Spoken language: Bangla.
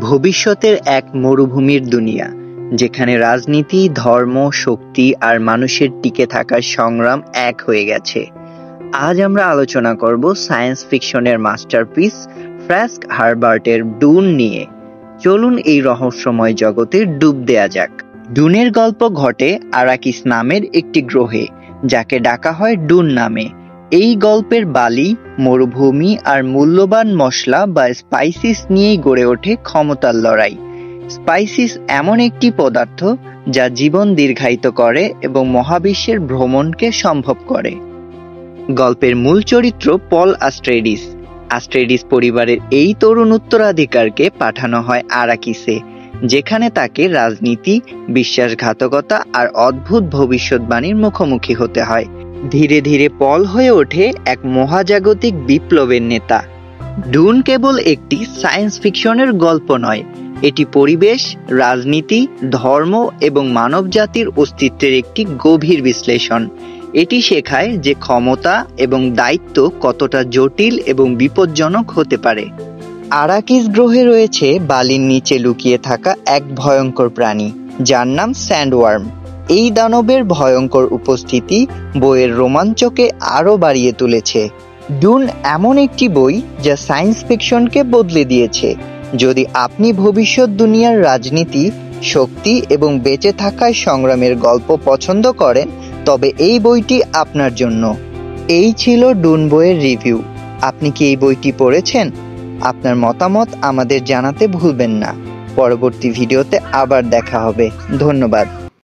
ভবিষ্যতের এক মরুভূমির দুনিয়া, যেখানে রাজনীতি, ধর্ম, শক্তি আর মানুষের টিকে থাকার সংগ্রাম এক হয়ে গেছে। আজ আমরা আলোচনা করব সায়েন্স ফিকশনের মাস্টারপিস ফ্রাঙ্ক হারবার্টের ডুন নিয়ে। চলুন এই রহস্যময় জগতে ডুব দেয়া যাক। ডুনের গল্প ঘটে আরাকিস নামের একটি গ্রহে, যাকে ডাকা হয় ডুন নামে। এই গল্পের বালি, মরুভূমি আর মূল্যবান মশলা বা স্পাইসিস নিয়েই গড়ে ওঠে ক্ষমতার লড়াই। স্পাইসিস এমন একটি পদার্থ যা জীবন দীর্ঘায়িত করে এবং মহাবিশ্বের ভ্রমণকে সম্ভব করে। গল্পের মূল চরিত্র পল অ্যাট্রেইডিস। অ্যাট্রেইডিস পরিবারের এই তরুণ উত্তরাধিকারকে পাঠানো হয় আরাকিসে, যেখানে তাকে রাজনীতি, বিশ্বাসঘাতকতা আর অদ্ভুত ভবিষ্যৎবাণীর মুখোমুখি হতে হয়। ধীরে ধীরে পল হয়ে ওঠে এক মহাজাগতিক বিপ্লবের নেতা। ডুন কেবল একটি সায়েন্স ফিকশনের গল্প নয়, এটি পরিবেশ, রাজনীতি, ধর্ম এবং মানবজাতির অস্তিত্বের একটি গভীর বিশ্লেষণ। এটি শেখায় যে ক্ষমতা এবং দায়িত্ব কতটা জটিল এবং বিপজ্জনক হতে পারে। আরাকিস গ্রহে রয়েছে বালির নিচে লুকিয়ে থাকা এক ভয়ঙ্কর প্রাণী, যার নাম স্যান্ডওয়ার্ম। এই দানবের ভয়ঙ্কর উপস্থিতি বইয়ের রোমাঞ্চকে আরও বাড়িয়ে তুলেছে। ডুন এমন একটি বই যা সায়েন্স ফিকশনকে বদলে দিয়েছে। যদি আপনি ভবিষ্যৎ দুনিয়ার রাজনীতি, শক্তি এবং বেঁচে থাকার সংগ্রামের গল্প পছন্দ করেন, তবে এই বইটি আপনার জন্য। এই ছিল ডুন বইয়ের রিভিউ। আপনি কি এই বইটি পড়েছেন? আপনার মতামত আমাদের জানাতে ভুলবেন না। পরবর্তী ভিডিওতে আবার দেখা হবে। ধন্যবাদ।